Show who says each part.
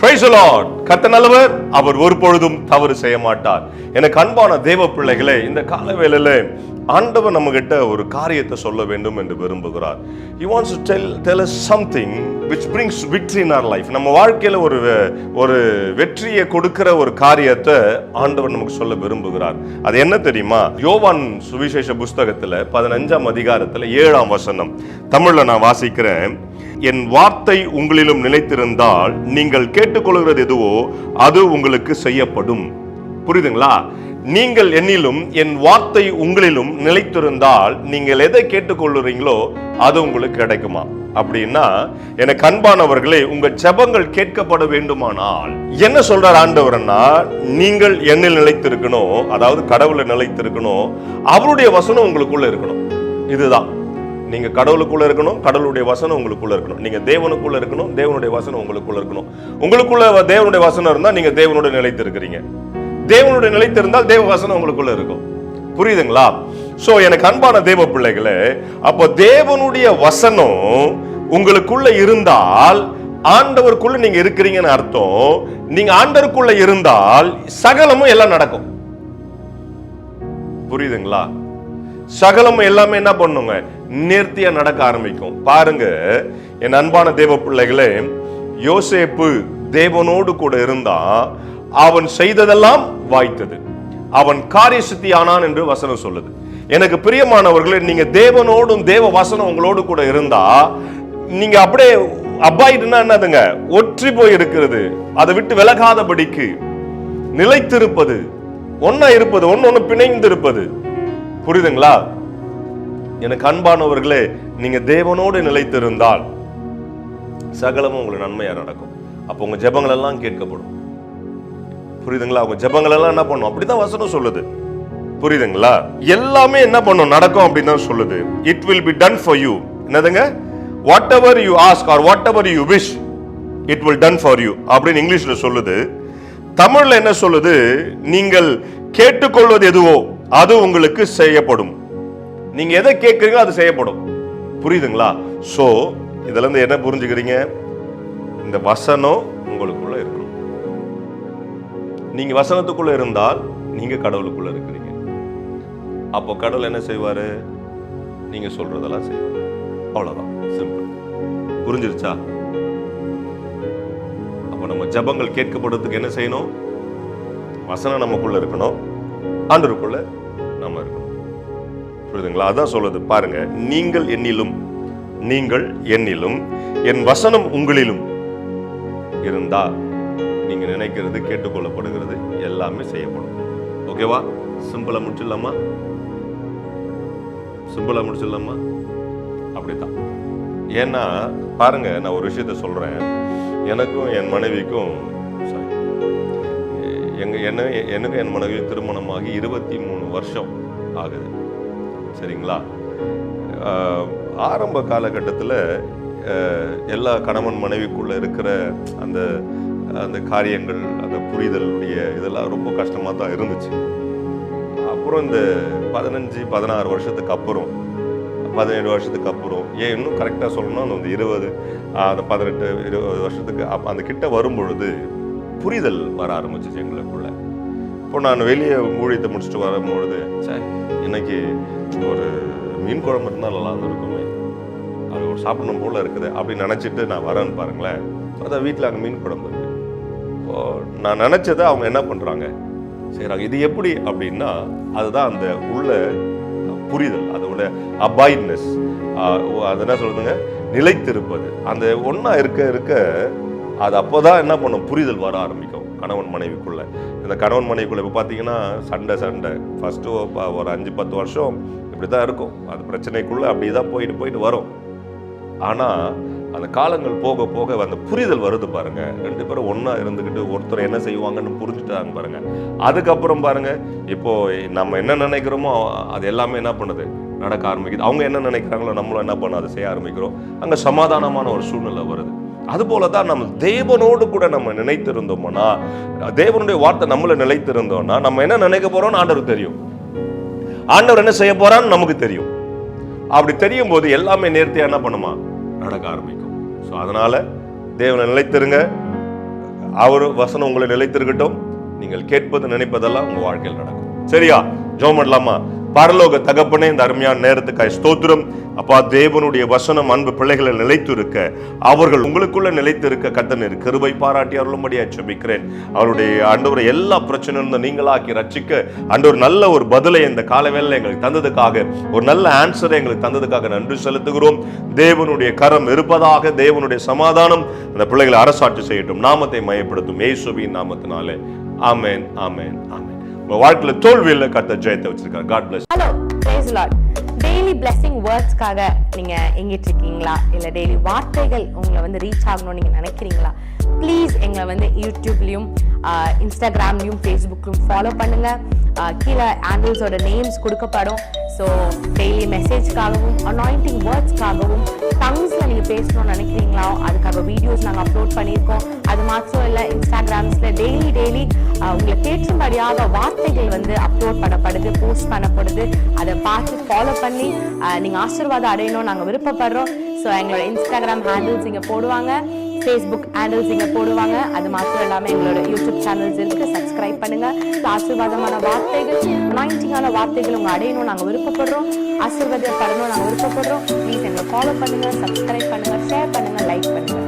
Speaker 1: Praise the Lord. கர்த்தர் நல்லவர், அவர் ஒரு பொழுதும் தவறு செய்ய மாட்டார். எனக்கு அன்பான தேவ பிள்ளைகளே, இந்த காலவேளையில ஆண்டவர் நம்ம கிட்ட ஒரு காரியத்தை சொல்ல வேண்டும் என்று விரும்புகிறார். He wants to tell us something which brings victory in our life. நம்ம வாழ்க்கையில ஒரு வெற்றியை கொடுக்கிற ஒரு காரியத்தை ஆண்டவர் நமக்கு சொல்ல விரும்புகிறார். அது என்ன தெரியுமா? யோவான் சுவிசேஷ புஸ்தகத்துல 15ஆம் அதிகாரத்துல 7ஆம் வசனம் தமிழ்ல நான் வாசிக்கிறேன். என் வார்த்தை உங்களிலும் நிலைத்திருந்தால் நீங்கள் கேட்டுக்கொள்கிறது எதுவோ அது உங்களுக்கு செய்யப்படும். புரியுதுங்களா? நீங்கள் என்னிலும் என் வார்த்தை உங்களிலும் நிலைத்திருந்தால் நீங்கள் எதை கேட்டுக்கொள்ளுறீங்களோ அது உங்களுக்கு கிடைக்குமா? அப்படின்னா எனக்கு அன்பானவர்களே, உங்க ஜெபங்கள் கேட்கப்பட வேண்டுமானால் என்ன சொல்றார் ஆண்டவர்னா, நீங்கள் என்னில் நிலைத்திருக்கணும், அதாவது கடவுளை நிலைத்திருக்கணும், அவருடைய வசனம் உங்களுக்குள்ள இருக்கணும். இதுதான், நீங்க கடவுளுக்குள்ள இருக்கணும், கடவுளுடைய வசனம் உங்களுக்குள்ள இருக்கணும். நீங்க தேவனுக்குள்ள இருக்கணும், தேவனுடைய வசனம் உங்களுக்குள்ள இருக்கணும். உங்களுக்குள்ள தேவனுடைய வசனம் இருந்தா நீங்க தேவனோட நிலைத்து இருக்கிறீங்க. தேவனுடைய நிலைத்து இருந்தால் தேவ வசனம் உங்களுக்குள்ள இருக்கும். புரியுதுங்களா? சோ எனக்கு அன்பான தேவ பிள்ளைகளே, அப்போ தேவனுடைய வசனம் உங்களுக்குள்ள இருந்தால் ஆண்டவருக்குள்ள நீங்க இருக்கிறீங்கன்னு அர்த்தம். நீங்க ஆண்டவருக்குள்ள இருந்தால் சகலமும் எல்லாம் நடக்கும். புரியுதுங்களா? சகலம் எல்லாமே என்ன பண்ணுங்க, நேர்த்தியா நடக்க ஆரம்பிக்கும். பாருங்க என் அன்பான தேவ பிள்ளைகளே, யோசேப்பு தேவனோடு கூட இருந்தா அவன் செய்ததெல்லாம் வாய்த்தது, அவன் காரிய சித்தி ஆனான் என்று வசனம் சொல்லுது. எனக்கு பிரியமானவர்களே, நீங்க தேவனோடும் தேவ வசனம் உங்களோடு கூட இருந்தா நீங்க அப்படியே அபாயிடுனா என்னதுங்க, ஒற்றி போய் இருக்கிறது, அதை விட்டு விலகாதபடிக்கு நிலைத்திருப்பது, ஒன்னா இருப்பது, ஒன்னு பிணைந்து இருப்பது. புரியுதுங்களா? எனக்கு அன்பானவர்களே, நீங்க தேவனோடு நிலைத்திருந்தால் சகலமும் உங்களுக்கு நன்மையா நடக்கும். அப்போ உங்க ஜெபங்கள் எல்லாம் கேட்கப்படும். புரியுதுங்களா? உங்க ஜெபங்கள் எல்லாம் என்ன பண்ணும், அப்படிதான் வசனம் சொல்லுது. புரியுதுங்களா? எல்லாமே என்ன பண்ணும், நடக்கும் அப்படின்னு தான் சொல்லுது. It will be done for you. என்னதுங்க? Whatever you ask or whatever you wish, it will done for you அப்படின்னு இங்கிலீஷ்ல சொல்லுது. தமிழ்ல என்ன சொல்லுது? நீங்கள் கேட்டுக்கொள்வது எதுவோ அது உங்களுக்கு செய்யப்படும். நீங்க எதை கேட்கறீங்களோ அது செய்யப்படும். புரியுதுங்களா? சோ இதுல இருந்து என்ன புரிஞ்சுக்கிறீங்க? இந்த வசனம் உங்களுக்குள்ள இருக்கணும். நீங்க வசனத்துக்குள்ள இருந்தால் நீங்க கடவுளுக்குள்ள இருக்கிறீங்க. அப்போ கடவுள் என்ன செய்வாரு? நீங்க சொல்றதெல்லாம் செய்வாரு. அவ்வளவுதான், சிம்பிள். புரிஞ்சிருச்சா? அப்ப நம்ம ஜெபங்கள் கேட்கப்படுறதுக்கு என்ன செய்யணும்? வசனம் நமக்குள்ள இருக்கணும், ஆண்டவருக்குள்ள நம்ம இருக்கணும். புரியுதுங்களா? அதான் சொல்லுது பாருங்க, நீங்கள் என்னிலும் என் வசனம் உங்களிலும் இருந்தா நீங்க நினைக்கிறது கேட்டுக்கொள்ளப்படுகிறது, எல்லாமே செய்யப்படும். ஓகேவா? சிம்பிளா முடிச்சிடலாமா? அப்படித்தான். ஏன்னா பாருங்க, நான் ஒரு விஷயத்த சொல்றேன். எனக்கும் என் மனைவிக்கும் எனக்கும் என் மனைவி திருமணமாகி 23 வருஷம் ஆகுது. சரிங்களா? ஆரம்ப காலகட்டத்தில் எல்லா கணவன் மனைவிக்குள்ள இருக்கிற அந்த அந்த காரியங்கள், அந்த புரிதலுடைய இதெல்லாம் ரொம்ப கஷ்டமாக தான் இருந்துச்சு. அப்புறம் இந்த 15-16 வருஷத்துக்கு அப்புறம், 17 வருஷத்துக்கு அப்புறம், இன்னும் கரெக்டாக சொல்லணும்னா அந்த 20 அந்த 18-20 வருஷத்துக்கு அந்த கிட்ட வரும்பொழுது புரிதல் வர ஆரம்பிச்சிச்சு எங்களுக்குள்ள. இப்போ நான் வெளியே ஊழியத்தை முடிச்சுட்டு வரும்பொழுது, இன்னைக்கு ஒரு மீன் குழம்பு இருந்தால் நல்லா இருக்குமே, அது ஒரு சாப்பிடணும் போல இருக்குது அப்படின்னு நினச்சிட்டு நான் வரேன்னு பாருங்களேன். அதான் வீட்டில் அங்கே மீன் குழம்பு இருக்கு. நான் நினச்சதை அவங்க என்ன பண்ணுறாங்க, செய்கிறாங்க. இது எப்படி அப்படின்னா, அதுதான் அந்த உள்ள புரிதல், அதோட அபாய்ட்னஸ், அது என்ன சொல்றதுங்க, நிலைத்திருப்பது. அந்த ஒன்றா இருக்க அது அப்போதான் என்ன பண்ணும், புரிதல் வர ஆரம்பிக்கும் கணவன் மனைவிக்குள்ள. இந்த கணவன் மனைவிக்குள்ள இப்போ பார்த்தீங்கன்னா சண்டை ஃபர்ஸ்ட்டு ஒரு 5-10 வருஷம் இப்படி தான் இருக்கும். அது பிரச்சனைக்குள்ள அப்படி தான் போயிட்டு வரும். ஆனால் அந்த காலங்கள் போக போக அந்த புரிதல் வருது பாருங்க. 2 பேரும் ஒன்றா இருந்துக்கிட்டு ஒருத்தர் என்ன செய்வாங்கன்னு புரிஞ்சுட்டாங்க பாருங்க. அதுக்கப்புறம் பாருங்க, இப்போ நம்ம என்ன நினைக்கிறோமோ அது எல்லாமே என்ன பண்ணுது, நடக்க ஆரம்பிக்குது. அவங்க என்ன நினைக்கிறாங்களோ நம்மளும் என்ன பண்ண அதை செய்ய ஆரம்பிக்கிறோம். அங்கே சமாதானமான ஒரு சூழ்நிலை வருது. அதுபோல தான் நம்ம தேவனோடு கூட நம்ம நினைத்திருந்தோம்னா, தேவனுடைய வார்த்தை நம்மள நிலைத்திருந்தோம்னா, நம்ம என்ன நினைக்க போறோம்னு ஆண்டவருக்கு தெரியும். ஆண்டவர் என்ன செய்ய போறான்னு நமக்கு தெரியும். அப்படி தெரியும் போது எல்லாமே நேர்த்தியா என்ன பண்ணுமா, நடக்க ஆரம்பிக்கும். ஸோ அதனால தேவனை நிலைத்திருங்க, அவர் வசனம் உங்களை நிலைத்திருக்கட்டும். நீங்கள் கேட்பது நினைப்பதெல்லாம் உங்க வாழ்க்கையில் நடக்கும். சரியா? ஜெபம் பண்ணலாமா? பரலோக தகப்பனே, இந்த அருமையான நேரத்துக்காய் ஸ்தோத்திரம். அப்பா, தேவனுடைய வசனம் அன்பு பிள்ளைகளை நிலைத்து இருக்க, அவர்கள் உங்களுக்குள்ள நிலைத்து இருக்க கர்த்தர் கிருபை பாராட்டி அருளும்படியா ஜெபிக்கிறேன். அவருடைய ஆண்டவரை எல்லா பிரச்சனையும் நீங்களாக்கி ரட்சிக்க ஆண்டவர் நல்ல ஒரு பதிலை இந்த காலவேளையில் எங்களுக்கு தந்ததுக்காக, ஒரு நல்ல ஆன்சரை எங்களுக்கு தந்ததுக்காக நன்றி செலுத்துகிறோம். தேவனுடைய கரம் இருப்பதாக, தேவனுடைய சமாதானம் அந்த பிள்ளைகளை அரசாட்சி செய்யட்டும், நாமத்தை மையப்படுத்தும் இயேசுவின் நாமத்தினாலே. ஆமென், ஆமென், ஆமென். உங்க வாழ்க்கையில தோல்வியில கர்த்தர் ஜெயத்தை வச்சிருக்கார். God bless.
Speaker 2: Hello, praise the Lord. Daily blessing வேர்ட்ஸ்க்காக நீங்க எங்கிட்டு இருக்கீங்களா? இல்ல டெய்லி வார்த்தைகள் உங்களை வந்து ரீச் ஆகணும்னு நீங்க நினைக்கிறீங்களா? ப்ளீஸ் எங்களை வந்து யூடியூப்லயும் இன்ஸ்டாகிராம்லயும் ஃபேஸ்புக்லயும் ஃபாலோ பண்ணுங்க. கீழே ஹேண்டில்ஸோட நேம்ஸ் கொடுக்கப்படும். ஸோ டெய்லி மெசேஜ்க்காகவும் அனாயிண்டிங் வேர்ட்ஸ்க்காகவும் டங்ஸ்ல நீங்க பேசணும்னு நினைக்கிறீங்களா? அதுக்காக வீடியோஸ் நாங்கள் அப்லோட் பண்ணியிருக்கோம். அது மாத்திரம் இல்லை, இன்ஸ்டாகிராம்ஸ்ல டெய்லி உங்களுக்கு ஏற்றும்படியாக வார்த்தைகள் வந்து அப்லோட் பண்ணப்படுது, போஸ்ட் பண்ணப்படுது. அதை பார்த்து ஃபாலோ பண்ணி நீங்க ஆசீர்வாதம் அடையணும் நாங்கள் விருப்பப்படுறோம். ஸோ எங்களோட இன்ஸ்டாகிராம் ஹேண்டில்ஸ் இங்கே போடுவாங்க, ஃபேஸ்புக் ஹேண்டில்ஸ் இங்கே போடுவாங்க. அது மாத்திரம் இல்லாமல் எங்களோட யூடியூப் சேனல்ஸ் இருக்கு, சப்ஸ்கிரைப் பண்ணுங்க. ஆசீர்வாதமான வார்த்தைகள், அனாயிண்டிங்கான வார்த்தைகள் உங்க அடையணும் நாங்கள் விருப்பப்படுறோம், ஆசீர்வாதப்படணும் நாங்கள் விருப்பப்படுறோம். ப்ளீஸ் எங்களை ஃபாலோ பண்ணுங்க, சப்ஸ்கிரைப் பண்ணுங்க, ஷேர் பண்ணுங்க, லைக் பண்ணுங்க.